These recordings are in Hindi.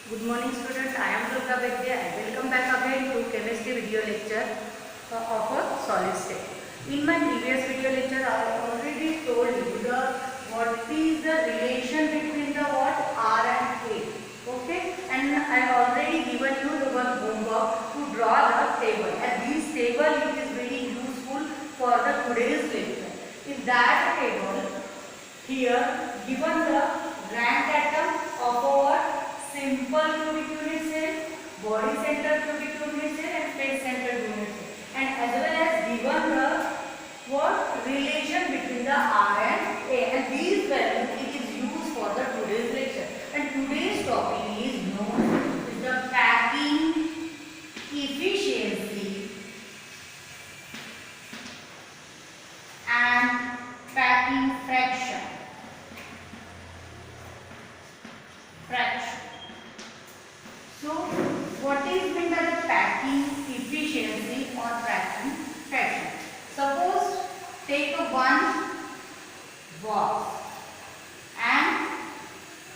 Good morning students, I am Durga Vaidya and welcome back again to chemistry video lecture of a solid state. In my previous video lecture I already told you what is the relation between the R and A. Okay, and I already given you the one homework to draw the table, and this table it is very useful for the today's lecture. In that table here given the rank atom of our simple cubic unit cell, body center cubic unit cell and face center unit cell, and as well as given the relation between the R and A, and these values it is used for the today's lecture. And today's topic is known as the packing efficiency and packing fraction. So, what is meant by the packing efficiency or packing fraction? Suppose take one box and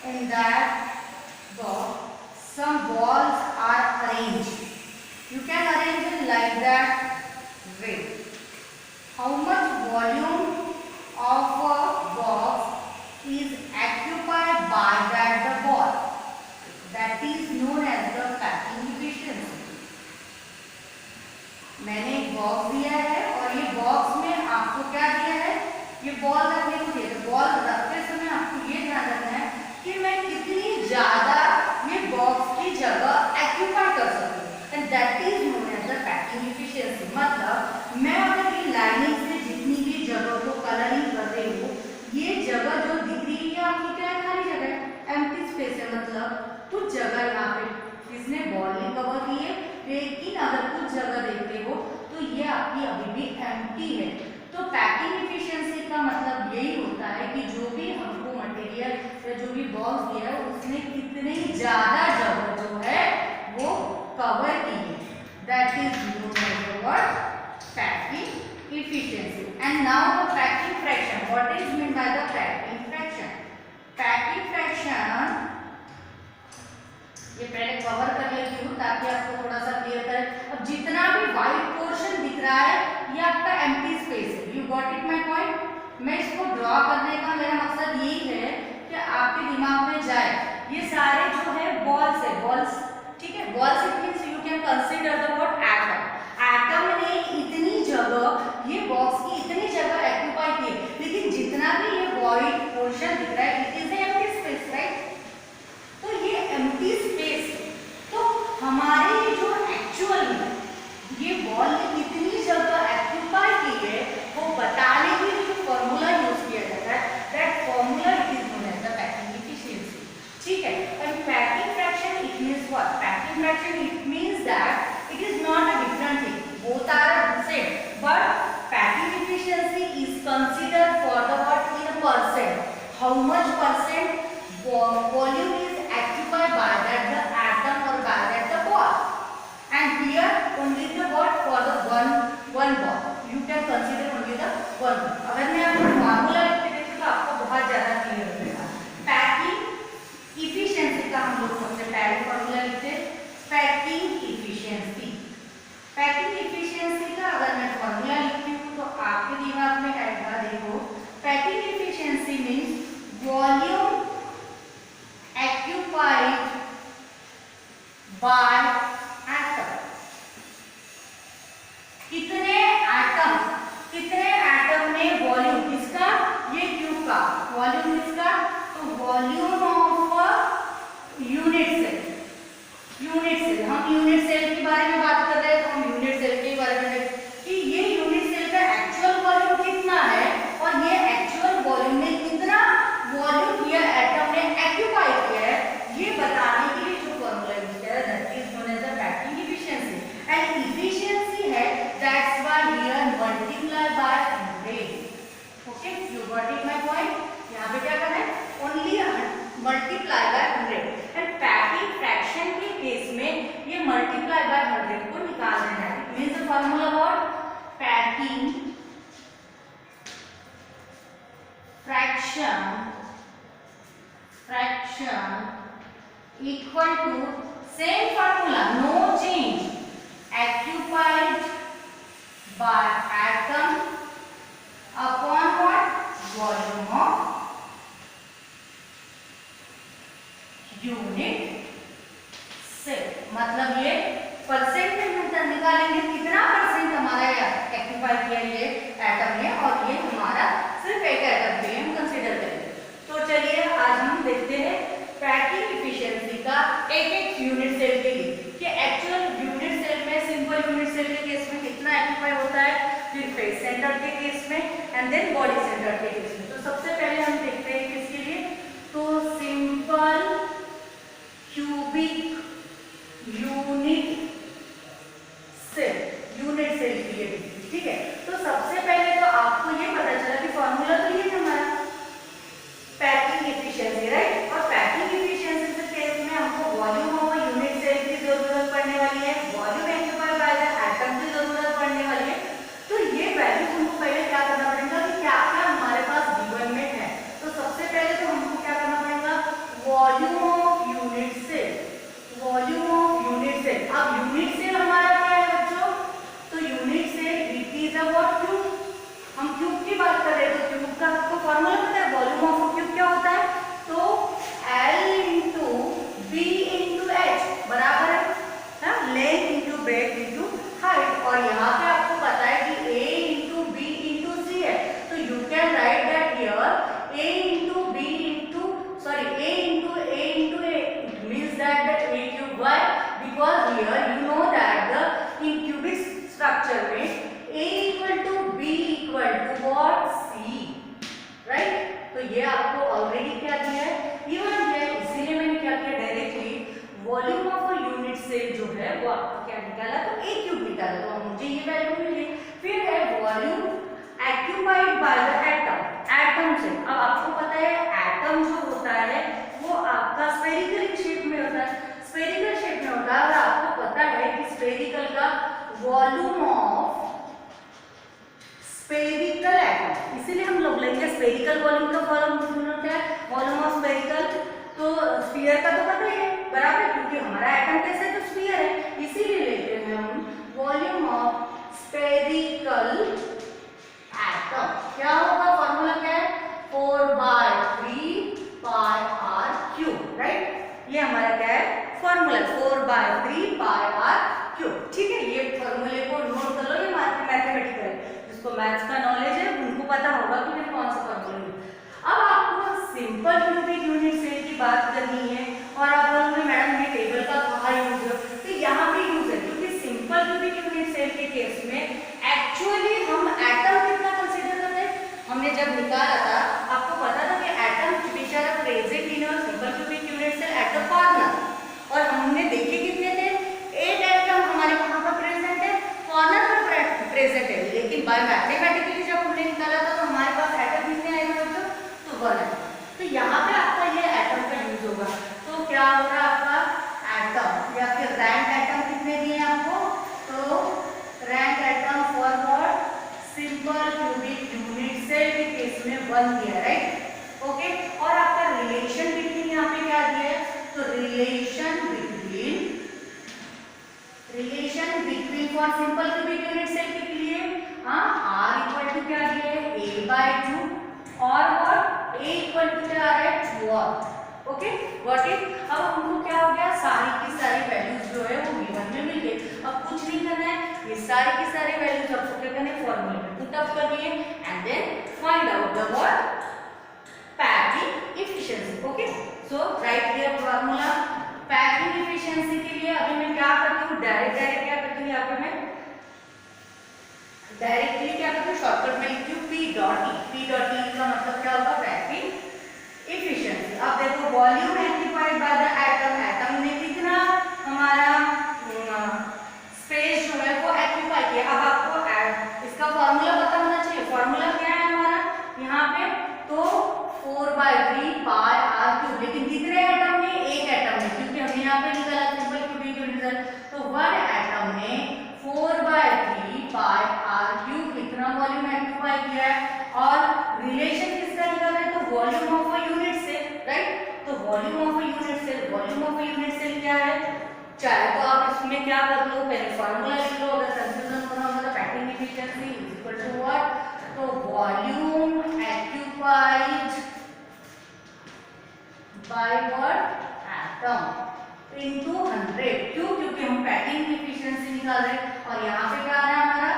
in that box some balls are arranged. You can arrange it like that way. How much volume of a box is occupied by the ball? That is known as the packing efficiency. मैंने एक बॉक्स दिया है और ये बॉक्स में आपको क्या दिया है, ये बॉल रखने को दिया है। बॉल रखते समय आपको ये ध्यान रखना है कि मैं कितनी ज्यादा ये बॉक्स की जगह ऑक्यूपाई कर सकूं, and that is known as the packing efficiency. मतलब मैं अगर ये लाइनिंग से जितनी भी जगह को कलरिंग कर रही हूँ, ये जगह जो दिख रही है आपकी क्या है, खाली जगह है, एम्प्टी स्पेस है। मतलब कुछ जगह यहाँ पे किसने बॉल ने कवर की है, लेकिन अगर कुछ जगह देखते हो तो ये आपकी अभी भी एम्प्टी है। तो पैकिंग एफिशिएंसी का मतलब यही होता है कि जो भी हमको मटेरियल या जो भी बॉक्स दिया है उसने कितनी ज्यादा जगह जो है वो कवर की है। That is known as the word packing efficiency. And now the packing fraction. What is mean by the packing fraction? Packing fraction ये पहले कवर कर लेती हूँ ताकि आपको थोड़ा सा क्लियर करे। अब जितना भी व्हाइट पोर्शन दिख रहा है ये आपका एम्प्टी स्पेस है। You got it my point? मैं इसको ड्रॉ करने का मेरा मकसद यही है कि आपके दिमाग में जाए ये सारे जो है बॉल्स है, बॉल्स, ठीक है। Balls it means you can consider the word atom. Atom ने इतनी जगह, ये बॉक्स की इतनी जगह ऑक्यूपाई की, लेकिन जितना भी ये व्हाइट पोर्शन दिख रहा है it is empty space, right? तो ये एम्प्टी स्पेस, तो हमारे जो एक्चुअल में ये बॉल ने कितनी जगह ऑक्यूपाई की है वो बताने के लिए जो फॉर्मूला यूज किया जाता है, that formula is known as the packing efficiency, ठीक है। And packing fraction it means what? Packing fraction it means that it is not a different thing, both are the same, but packing efficiency is considered for the what in a percent. How much percent volume is occupied by that the atom or by that the ball, and here only the what for the one ball you can consider only the one ball. अगर मैं आपको फार्मूला लिख के देती तो आपको बहुत ज्यादा क्लियर हो जाएगा। पैकिंग इफिशिएंसी का हम लोग सबसे पहले फार्मूला लिखते हैं, पैकिंग इफिशिएंसी। पैकिंग इफिशिएंसी का अगर मैं फार्मूला लिखती हूँ तो आपके दिमाग में आएगा, देखो, packing efficiency means volume occupied by atom। कितने एटम में वॉल्यूम किसका, ये क्यूब का वॉल्यूम किसका, तो volume of unit cell. Unit cell, हम यूनिट सेल के बारे में बात कर रहे हैं तो हम यूनिट सेल के बारे में कि ये यूनिट सेल का एक्चुअल वॉल्यूम कितना है और ये एक्चुअल वॉल्यूम में कितना वॉल्यूम ये एटम ने ऑक्यूपाई किया है, ये बताने के लिए जो फॉर्मूला यूज किया है that is known as the packing efficiency. And efficiency है that's why here multiply by 100। Okay, you got it my point? यहां पे क्या करना है, only multiply by 100। And packing fraction के केस में ये मल्टीप्लाई बाय 100 को निकाल देना है। It means the formula what? पैकिंग fraction equal to same formula, no change, occupied by atom upon what? Volume of unit cell. मतलब ये परसेंट में निकालेंगे कितना परसेंट हमारा ऑक्यूपाई किया ये एटम ने, और ये हमारा सिर्फ एक एटम पे हम कंसीडर करेंगे। तो चलिए आज हम देखते हैं पैकिंग एफिशिएंसी का एक एक यूनिट सेल के लिए कि एक्चुअल यूनिट सेल में, सिंपल यूनिट सेल के केस में कितना ऑक्यूपाई होता है, फिर फेस सेंटर के केस में एंड देन बॉडी सेंटर के केस में। तो सबसे पहले हम देखते हैं किसके लिए, तो सिंपल क्यूबिक यूनिट सेल के लिए, ठीक है। तो सबसे पहले तो आपको ये पता चला कि फॉर्मूला तो ये है हमारा पैकिंग एफिशिएंसी, राइट। और पैकिंग एफिशिएंसी के केस में हमको वॉल्यूम ऑफ यूनिट सेल की जरूरत पड़ने वाली है, volume occupied by the atom की जरूरत पड़ने वाली है। तो ये वैल्यू हमको पहले क्या करना पड़ेगा कि क्या क्या हमारे पास गिवन में है। तो सबसे पहले तो हमको क्या करना पड़ेगा, volume of unit cell, volume of unit cell. अब यूनिट सेल हमारा क्या है बच्चों, तो unit cell it is a what, cube. हम क्यूब की बात कर रहे हैं तो क्यूब का आपको फार्मूला पता है, वॉल्यूम ऑफ क्यूब क्या होता है, तो L into B into H बराबर है length into breadth into height. और यहाँ पे आपको पता है कि A into B into C है, तो you can write that here A into B into A into A, it means that the A cube. Why? Because here you know that the in cubic structure में A equal to B equal to what, C, right? तो ये आपको ऑलरेडी क्या दिया है, इवन है, इसीलिए मैंने क्या किया directly volume of a unit cell जो है वो आपको क्या निकाला, तो A क्यूब निकाला, तो मुझे ये वैल्यू मिल गई। फिर है volume occupied by the atom, atom से। अब आपको पता है एटम जो होता है वो आपका स्फेरिकल शेप में होता है, स्फेरिकल शेप में होता है, और आपको पता है कि स्फेरिकल का वॉल्यूम ऑफ स्फेरिकल एटम, इसीलिए हम लोग लेंगे स्फेरिकल वॉल्यूम का फॉर्मूला क्या है, वॉल्यूम ऑफ स्फेरिकल। तो स्फीयर का तो पता ही है बराबर, क्योंकि हमारा एटम कैसे है तो स्फीयर है, इसीलिए लेते हैं हम वॉल्यूम ऑफ स्फेरिकल एटम। क्या होगा फॉर्मूला क्या है, 4/3 पाई आर क्यूब, राइट। ये हमारा क्या है फॉर्मूला, 4/3 पाई आर क्यूब, ठीक है। ये फॉर्मूले को नोट कर लो, ये मैथमेटिकल है, जिसको मैथ्स का नॉलेज है उनको पता होगा कि मैं कौन सा फॉर्मूला लूं। अब आपको सिंपल क्यूबिक यूनिट सेल की बात करनी है, और आप बोलोगे मैडम ये टेबल का कहाँ यूज है, तो यहाँ पे यूज है, क्योंकि सिंपल क्यूबिक यूनिट सेल के केस में एक्चुअली हम एटम कितना कंसीडर करते हैं, हमने जब निकाला था आपको पता था कि atom which are present in our simple cubic unit cell at the corner, और हमने देखे कितने थे, 8 एटम हमारे कहाँ पर प्रेजेंट है, कॉर्नर पर प्रेजेंट है। लेकिन बाय मैथमेटिकली जब हमने निकाला था तो हमारे पास एटम कितने आए थे बच्चों, तो 1 है। तो यहाँ पे आपका ये एटम का यूज होगा, तो क्या होगा आपका एटम, या फिर रैंक एटम कितने दिए आपको, तो rank atom for what, simple cubic unit cell के केस में 1 दिया, राइट, ओके। और आपका रिलेशन बिटवीन यहाँ पे क्या दिया है, तो relation between for simple cubic unit cell के लिए R इक्वल टू क्या दिया है, A/2, और A इक्वल टू क्या है, 1, ओके, गॉट इट। अब हमको क्या हो गया, सारी की सारी वैल्यूज जो है वो गिवन में मिल गई। अब कुछ नहीं करना है, ये सारी की सारी वैल्यूज आपको क्या करना है, फॉर्मूले में पुट अप करनी है and then find out the what, packing efficiency, okay. So write here formula packing efficiency के लिए अभी मैं क्या करती हूँ, डायरेक्ट क्या करती हूँ, यहाँ पे मैं डायरेक्टली क्या करती हूँ, शॉर्टकट में लिखती हूँ P डॉट E का मतलब क्या होगा, पैकिंग एफिशिएंसी। अब देखो volume occupied by the atom, atom ने कितना हमारा स्पेस जो है वो ऑक्यूपाई किया। अब आपको इसका फॉर्मूला पता होना चाहिए, फॉर्मूला क्या है हमारा यहाँ पे, तो 4/3 पाई आर क्यूब, लेकिन कितने एटम ने, एक एटम ने, क्योंकि हमने यहाँ पे निकाला सिंपल क्यूबिक यूनिट सेल, तो 1 एटम ने 4/3 पाई आर क्यूब कितना वॉल्यूम ऑक्यूपाई किया है। और रिलेशन किसका निकाला है, तो volume of a unit cell, right. तो volume of a unit cell volume of unit cell क्या है, चाहे तो आप इसमें क्या कर लो, पहले फॉर्मूला लिख लो, अगर कंफ्यूजन होना होगा तो packing efficiency is equal to what, तो volume occupied by what atom into 100। क्यों, क्योंकि हम पैकिंग एफिशिएंसी निकाल रहे हैं और यहाँ पे क्या आ रहा है हमारा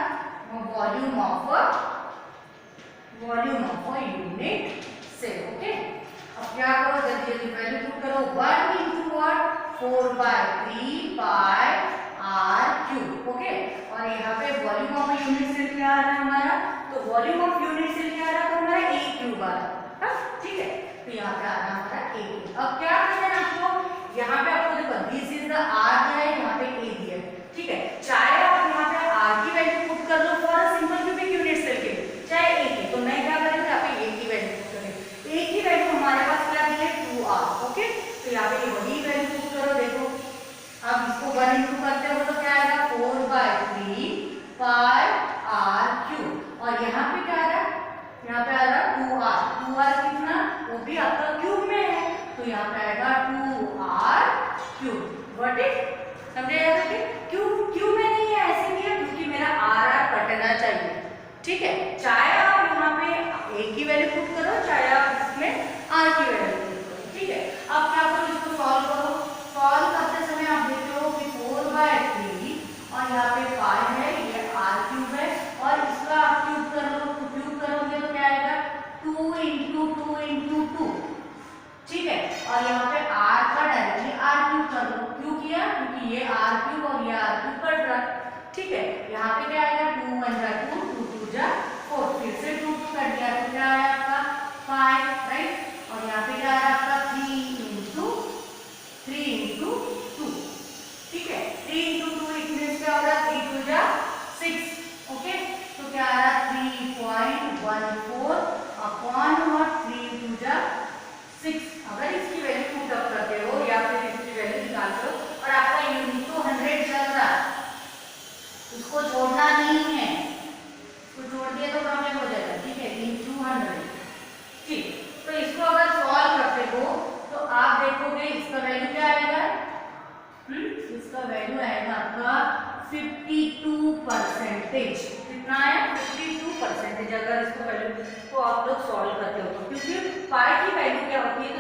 volume of unit cell. Okay, अब क्या करो, जल्दी जल्दी वैल्यू पुट करो, 1 into what 4/3 pi r cube. Okay, और यहाँ पे वॉल्यूम ऑफ यूनिट सेल क्या आ रहा है हमारा, तो वॉल्यूम ऑफ यूनिट सेल क्या आ रहा है, तो हमारा a क्यूब आ रहा है, ठीक है, तो यहाँ पे आ रहा है हमारा a क्यूब। अब क्या करना है आपको, यहाँ पे आपको देखो दिस इज द r दिया है, यहाँ पे a दिया है, ठीक है, चाहे आप यहाँ पे r की वैल्यू पुट कर लो for a simple cubic unit cell के, चाहे a की, तो मैं क्या करेंगे यहाँ पे a की वैल्यू पुट करेंगे, a की वैल्यू हमारे पास क्या दी है 2r। ओके, तो यहाँ पे वही वैल्यू पुट करो, देखो अब इसको 1 इंटू करते हो तो क्या आएगा 4/3 पाई आर क्यूब, और यहाँ पे क्या आ रहा है, यहाँ पे आ रहा है 2r कितना, वो भी आपका क्यूब में है, तो यहाँ पे आएगा 2r क्यूब। गॉट इट, समझे यार, क्यूब में नहीं है, ऐसे नहीं है क्योंकि मेरा r कटना चाहिए, ठीक है, चाहे आप यहाँ पे a की वैल्यू पुट करो, चाहे आप इसमें r की वैल्यू पुट करो, ठीक है। अब क्या करो, इसको सॉल्व करो, सॉल्व करते समय आप देखते हो कि 4/3 और यहाँ पे पाई है, ये r क्यूब है, और इसका आप क्यूब कर लो, तो क्यूब करोगे तो क्या आएगा 2 इंटू 2 इंटू 2, ठीक है, और यहाँ पे r का डायरेक्टली r क्यूब कर लो, क्यों किया, क्योंकि ये r क्यूब और ये r क्यूब कट रहा है, ठीक है, यहाँ पे क्या आएगा 2 1 जा 2 2 2 जा 4, फिर से 2 कट गया तो क्या आया आपका 5, राइट, और यहाँ पे क्या आया आपका 3 इंटू 2, ठीक है, 3 इंटू 2 इक्वल्स क्या होगा 3 2 जा 6। ओके, तो क्या आ रहा है 3.14 अपॉन और 3 2 जा 6। अगर इसकी वैल्यू पुट अप करते हो या फिर इसकी वैल्यू निकालते हो और आपका यूनिट तो 100 चल रहा है, इसको छोड़ना नहीं है, इसको छोड़ दिया तो प्रॉब्लम हो जाएगा, ठीक है, इंटू 100, ठीक, तो इसको अगर सॉल्व करते हो तो आप देखोगे इसका वैल्यू क्या आएगा, इसका वैल्यू आएगा आपका 52%, कितना है 52%, अगर इसको वैल्यू को आप लोग सॉल्व करते हो तो, क्योंकि पाई की वैल्यू क्या होती है, तो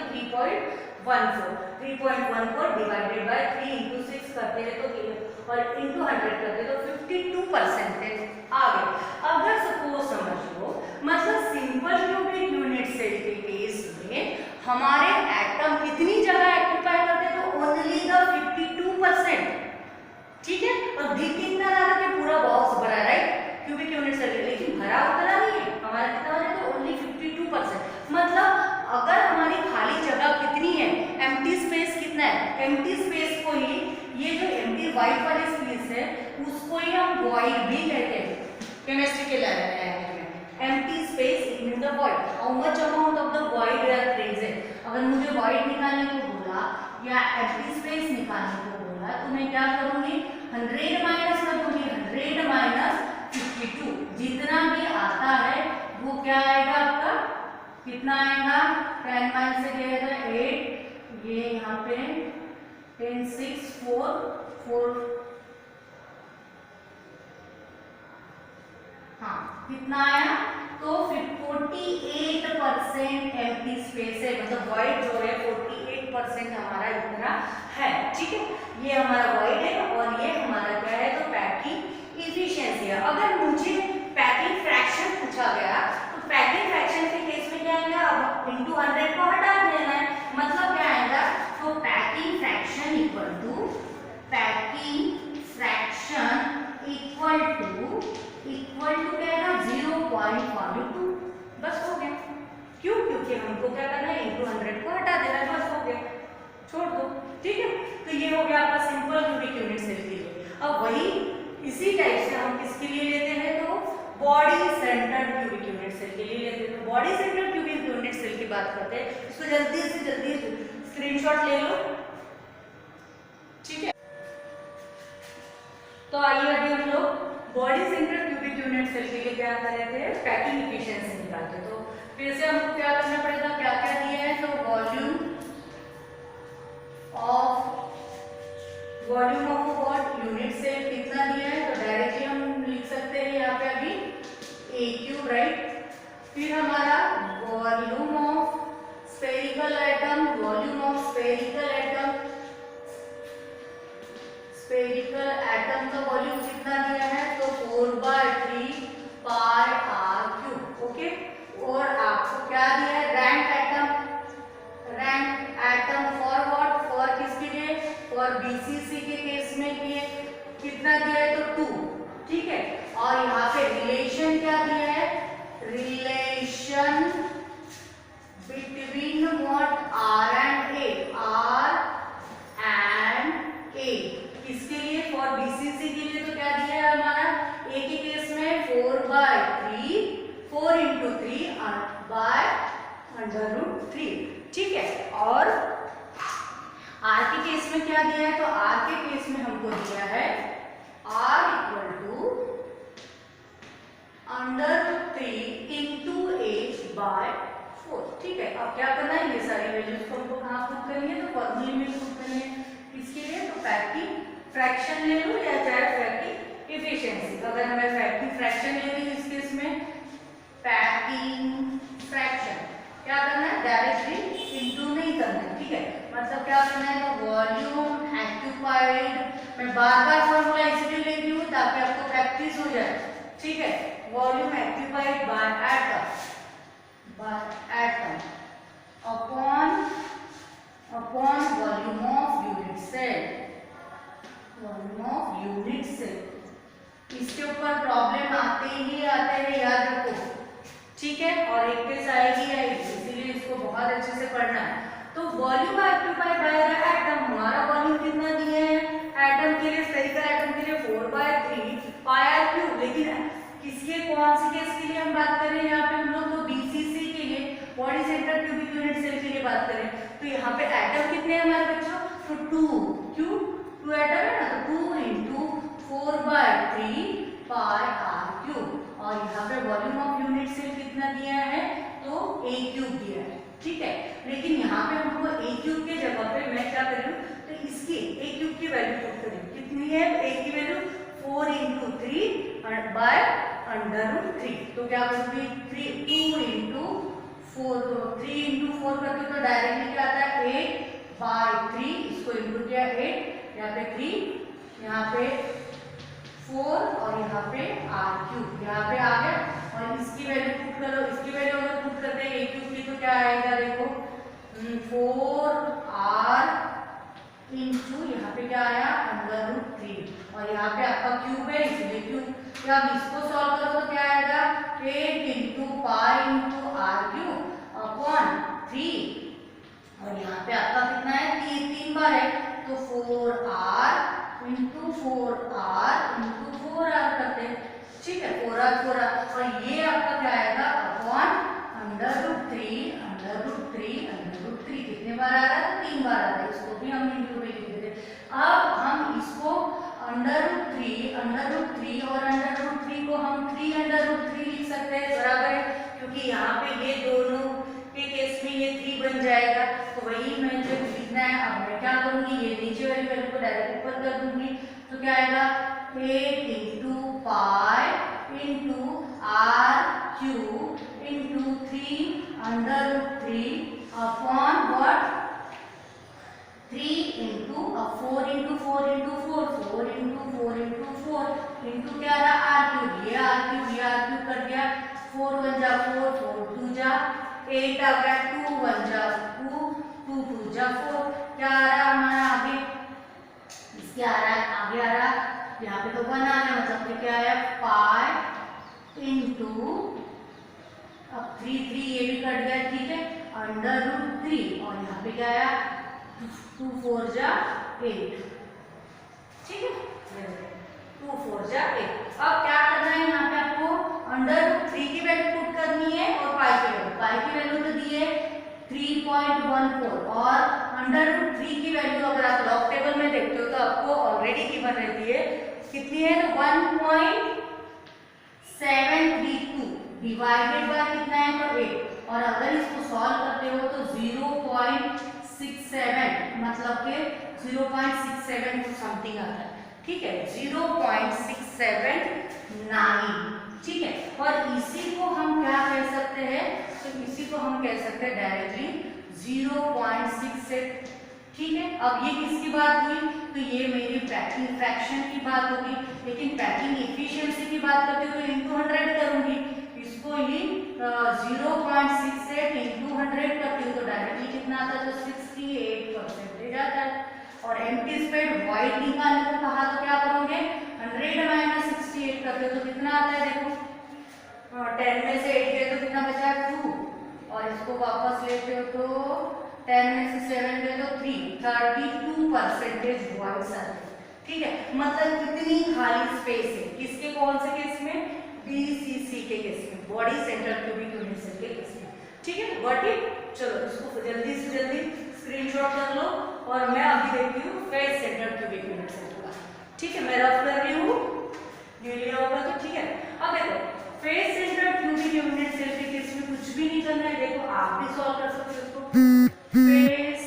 3.14 डिवाइडेड बाय 3 इंटू 6 करते हैं तो, और इंटू 100 करते हैं तो 52% आ गए। अगर सपोज समझ लो, मतलब सिंपल क्यूबिक यूनिट सेल के केस में हमारे एटम कितनी जगह ऑक्यूपाई करते हैं, तो ओनली द 52%, ठीक है, और दिख कितना रहा कि पूरा बॉक्स भरा, राइट, क्यूबिक यूनिट सेल, लेकिन भरा उतना नहीं है हमारा, कितना है तो ओनली 52%, मतलब अगर हमारी खाली जगह कितनी है, एम्प्टी स्पेस कितना है, एम्प्टी स्पेस को ही, ये जो एम्प्टी व्हाइट वाली स्पेस है उसको ही हम वॉइड भी कहते हैं केमिस्ट्री के लैंग्वेज में, empty space in the void, how much amount of the void are present, अगर मुझे वॉइड निकालने को बोला या एम्प्टी स्पेस निकालने को बोला तो मैं क्या करूंगी, 100 माइनस कर दूंगी, 100 माइनस 52, जितना भी आता है वो क्या आएगा आपका, कितना आएगा, 10 माइनस से क्या आएगा 8, ये यहाँ पे 10 6 4 हाँ कितना आया, तो 48% एम्प्टी स्पेस है, मतलब वॉइड जो है 48% हमारा इतना है, ठीक है, ये हमारा वॉइड है और ये हमारा क्या है, तो पैकिंग इफिशिएंसी है। अगर मुझे पैकिंग फ्रैक्शन पूछा गया तो पैकिंग फ्रैक्शन के केस में क्या आएगा, अब इंटू 100 को हटा देना है, मतलब क्या आएगा, तो पैकिंग फ्रैक्शन इक्वल टू क्या है ना 0.52, बस हो गया, क्यों, क्योंकि हमको क्या करना है, इंटू 100 को हटा देना है, बस हो गया, छोड़ दो, ठीक है, तो ये हो गया आपका सिंपल क्यूबिक यूनिट सेल के लिए। अब वही इसी टाइप से हम किसके लिए लेते हैं, तो body centred cubic unit cell के लिए लेते हैं, तो body centred cubic unit cell की बात करते हैं, इसको जल्दी से जल्दी स्क्रीनशॉट ले लो, ठीक है, तो आइए अभी हम लोग body centred cubic unit cell के लिए क्या कर रहे थे, पैकिंग एफिशिएंसी निकालते, तो फिर से हमको क्या करना पड़ेगा, क्या क्या दिया है, तो volume volume of what unit cell कितना दिया है, तो डायरेक्टली हम लिख सकते हैं यहाँ पे अभी ए क्यूब, राइट। फिर हमारा volume of spherical atom, volume of spherical atom, spherical atom का वॉल्यूम कितना दिया है, तो 4/3 पाई आर क्यूब, ओके। और आपको क्या दिया है, rank atom, rank atom for what, for किसके लिए, फॉर बीसीसी के केस में किए, कितना दिया है, तो 2, ठीक है। और यहाँ पे रिलेशन क्या दिया है, relation between what r and a, r and a, किसके लिए, फॉर बीसीसी के लिए। तो क्या दिया है हमारा, ए के केस में 4/3, 4 × 3 बाय √3, ठीक है। और आर के केस में क्या दिया है, तो आर के केस में हमको दिया है r = √3 × h/4, ठीक है। अब क्या करना है, ये सारी वैल्यूज को हमको कहाँ पुट करनी है, तो फॉर्मूले में पुट करनी है। इसके लिए तो पैकिंग फ्रैक्शन ले लो या चाहे पैकिंग एफिशिएंसी। अगर हमें पैकिंग फ्रैक्शन लेनी है इस केस में, पैकिंग फ्रैक्शन क्या करना है, डायरेक्टली इनटू नहीं करना है, ठीक है। मतलब क्या करना है, तो वॉल्यूम एक्यूपाइड, मैं बार-बार फॉर्मूला इसलिए ले रही हूँ ताकि आपको प्रैक्टिस हो जाए, ठीक है। Volume occupied by atom upon volume of unit cell, volume of unit cell. इसके ऊपर प्रॉब्लम आते ही आते हैं, याद रखो, ठीक है। और एक केस आएगी इसीलिए इसको बहुत अच्छे से पढ़ना है। तो volume occupied by the atom, हमारा वॉल्यूम कितना दिया है एटम के लिए, स्फेरिकल एटम के लिए 4/3 पाई आर क्यूब। लेकिन किसके, कौन से केस के लिए हम बात कर रहे हैं यहाँ पे हम लोग, तो बीसीसी के लिए, body centre cubic unit cell के लिए बात करें। तो यहाँ पे एटम कितने हैं हमारे बच्चों, तो 2, क्यों 2 एटम है ना, तो 2 × 4/3 पाई आर क्यूब। और यहाँ पे वॉल्यूम ऑफ यूनिट सेल कितना दिया है, तो ए क्यूब दिया है, ठीक है। लेकिन यहाँ पे हमको ए क्यूब के जगह पे मैं क्या कर रही हूँ, तो इसकी ए क्यूब की वैल्यू पुट करें, कितनी है ए की वैल्यू, 4 × 3 बाय √3। तो क्या करूँगी, 2 × 4, तो 3 × 4 करते तो डायरेक्टली क्या आता है 8/3, इसको इंटू किया 8, यहाँ पे 3, यहाँ पे 4 और यहाँ पे आर क्यूब, यहाँ पे आ गया। और इसकी वैल्यू पुट करो, इसकी वैल्यू अगर पुट करते हैं ए क्यूब की, तो क्या आएगा, देखो 4r इंटू यहाँ पे क्या आया √3, और यहाँ पे आपका क्यूब है इसलिए क्यूब। तो अब इसको सॉल्व करो तो क्या आएगा, 8 × पाई × आर क्यूब अपॉन 3, और यहाँ पे आपका कितना है, 3 बार है, तो 4r × 4r × 4r करते हैं, ठीक है, 4r 4r। और ये आपका क्या आएगा, अपॉन √3 कितने बार आ रहा है, तो 3 बार आ रहा है, इसको भी हम इंटू में लिख देते हैं। अब हम इसको √3 और √3 को हम 3√3 लिख सकते हैं, बराबर है, क्योंकि यहाँ पे ये दोनों के केस में ये 3 बन जाएगा। तो वही मैं जो लिखना है, अब मैं क्या करूँगी, ये नीचे वाली वैल्यू को डायरेक्ट ऊपर कर दूंगी, तो क्या आएगा 8 × पाई × are cube × 3√3 upon what, 3 × 4 × 4 × 4, 4 × 4 × 4 into क्या रहा, आर क्यूब, ये आर क्यूब कर दिया, 4 × 1 = 4, 4 × 2 = 8 आ गया, 2 × 1 = 2, 2 × 2 = 4। क्या आ रहा है हमारा आगे, इसके आ रहा है, आगे आ रहा, यहाँ पे तो 1 आ रहा है, मतलब क्या आया, पाई इंटू, अब 3 ये भी कट गया, ठीक है, √3, और यहाँ पे क्या आया, 2 × 4 = 8, ठीक है, 2 × 4 = 8। अब क्या करना है, यहाँ पे आपको √3 की वैल्यू पुट करनी है और पाई की वैल्यू तो दी है 3.14, और √3 की वैल्यू अगर आप लॉग टेबल में देखते हो तो आपको ऑलरेडी गिवन रहती है, कितनी है, तो 1.732 डिवाइडेड बाय कितना है, तो 8, और अगर इसको सॉल्व करते हो तो 0.67 मतलब कि 0.67 समथिंग आता है, ठीक है, 0.679, ठीक है। और इसी को हम क्या कह सकते हैं, तो इसी को हम कह सकते हैं डायरेक्टली 0.68, ठीक है। अब ये किसकी बात हुई, तो ये मेरी पैकिंग फ्रैक्शन की बात होगी, लेकिन पैकिंग एफिशिएंसी की बात करते हुए इनटू 100 करूंगी, इसको ही 0.68 इंटू 100 करती हूँ तो डायरेक्टली कितना आता है, तो 68% आता है। और एम्प्टी स्पेस वॉइड निकालने को कहा तो क्या करोगे, 100 माइनस 68 करते हो तो कितना आता है, देखो 10 में से 8 गए तो कितना बचा, 2, और इसको वापस लेते हो तो 10 में से 7 गए तो 3, 32% वॉइड्स आते हैं, ठीक है। मतलब कितनी खाली स्पेस है, किसके कौन से केस में, BCC के केस में, body central cubic unit cell के केस में, ठीक है। Got it. चलो इसको जल्दी से जल्दी स्क्रीनशॉट कर लो, और मैं अभी देखती हूँ face central cubic unit cell का, ठीक है। मैं रफ कर रही हूँ, ये लिया होगा तो ठीक है। अब देखो face central cubic unit cell के केस में कुछ भी नहीं करना है, देखो आप भी सॉल्व कर सकते हो इसको। Face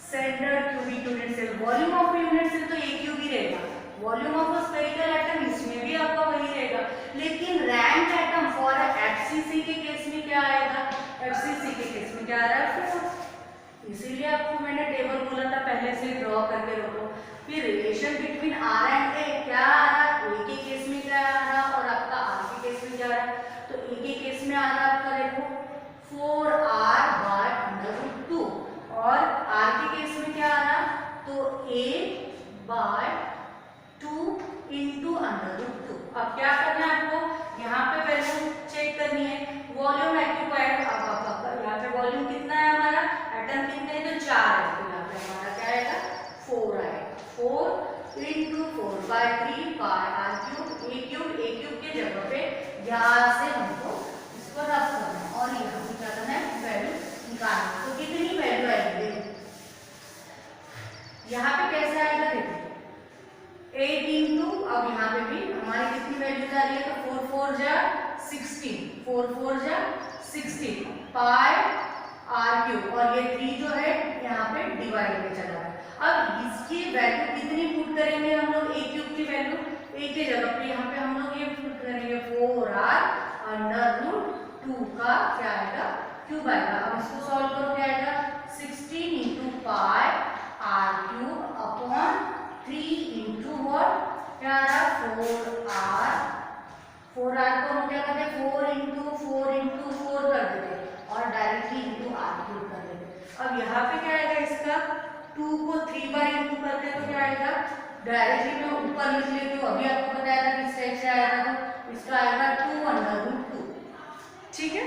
central cubic unit cell, volume of unit cell तो एक क्यूब ही रहेगा, वॉल्यूम ऑफ स्फेरिकल एटम इसमें भी आपका वही रहेगा, लेकिन रैंक एटम फॉर एफसीसी के केस में क्या आएगा, एफसीसी के केस में क्या आ रहा है, 4, इसीलिए आपको मैंने टेबल बोला था पहले से ड्रॉ करके रखो। फिर रिलेशन बिटवीन आर एंड ए क्या आ रहा है, ए के केस में क्या आ रहा और आपका आर के केस में क्या आ रहा है, तो ए के केस में आ रहा है आपका देखो 4r/√2, और आर के केस में क्या आ रहा, तो a/2 इंटू √2। अब क्या करना है आपको, यहाँ पे वैल्यू चेक करनी है, वॉल्यूम ऑक्यूपाइड, अब आपका यहाँ पे वॉल्यूम कितना है हमारा, एटम कितने हैं, तो 4 है, तो यहाँ पे हमारा क्या आएगा, 4 आएगा, 4 इंटू 4/3 πr³ a क्यूब के जगह पे यहाँ से हमको इसको रफ करना है, और यहाँ पे क्या करना है, वैल्यू निकालना। तो कितनी वैल्यू आएगी, यहाँ पे कैसे आएगा, देखो 8 इंटू, अब यहाँ पे भी हमारी कितनी वैल्यूज आ रही है, तो 4 4 जा 16, 4 4 जा 16 πr³, और ये 3 जो है यहाँ पे डिवाइड में चला गया। अब इसकी वैल्यू कितनी पुट करेंगे हम लोग, a क्यूब की वैल्यू a के जगह पे यहाँ पे हम लोग ये पुट करेंगे 4r/√2 का क्या आएगा, क्यूब आएगा। अब इसको सॉल्व करो, क्या आएगा, 16 into πr³ upon 3 into what, क्या आ रहा, 4r को हम क्या करते हैं, 4 इंटू 4 कर देते हैं, और डायरेक्टली इंटू r³ कर देते हैं। अब यहाँ पे क्या आएगा, इसका 2 को 3 बार इंटू करते हैं तो क्या आएगा, डायरेक्टली मैं ऊपर लिख लेती हूँ, अभी आपको बताया था किस टाइप से आएगा, तो इसका आएगा 2/√2, ठीक है।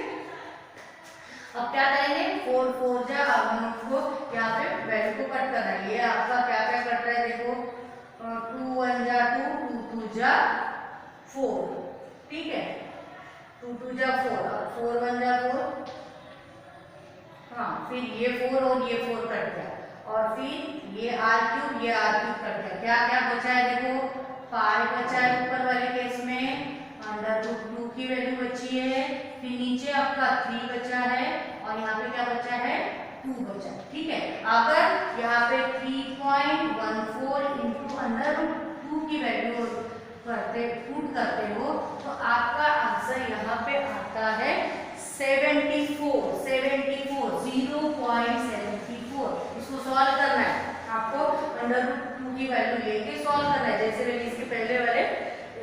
अब क्या करेंगे, 4 4 जा, अब हम उसको यहाँ पे वैल्यू को कट करना है, ये आपका क्या क्या कट रहा है, देखो 2 1 जा 2, 2 2 जा 4, ठीक है, 2 2 जा 4, 4 1 जा 4, हाँ, फिर ये 4 और ये 4 कट गया, और फिर ये r³ कट गया, क्या क्या बचा है, देखो 5 बचा है ऊपर वाले केस में, √2 की वैल्यू बची है, फिर नीचे आपका 3 बचा है, और यहाँ पे क्या बचा है, 2 बचा, ठीक है। अगर यहाँ पे 3.14 इंटू √2 की वैल्यू पुट करते हो तो आपका आंसर यहाँ पे आता है 74, 0.74। इसको सॉल्व करना है आपको, √2 की वैल्यू लेके सॉल्व करना है, जैसे मैंने इसके पहले वाले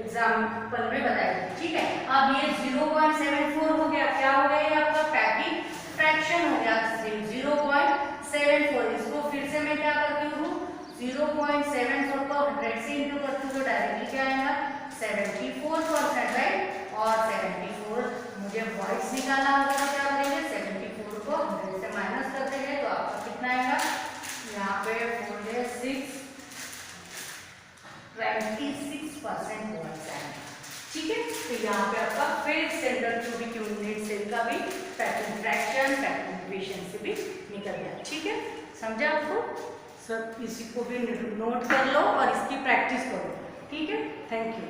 एग्जाम्पल में बताया, ठीक है। अब ये 0.74 हो गया, क्या हो गया, ये आपका पैकिंग फ्रैक्शन हो गया 0.74। इसको फिर से मैं क्या करती हूँ, 0.74 को 100 से इंटू करती हूँ तो डायरेक्टली क्या आएगा, 74%, राइट। और 74 मुझे वॉइस निकालना होगा, तो क्या करेंगे, 74 को 100 से माइनस करते हैं तो आपका कितना आएगा, यहाँ पे 26% वॉइस आएगा, ठीक है। तो यहाँ पे आपका face central cubic unit cell का भी पैकिंग फ्रैक्शन, पैकिंग एफिशिएंसी भी निकल गया, ठीक है। समझा आपको, सब इसी को भी नोट कर लो और इसकी प्रैक्टिस करो, ठीक है। Thank you.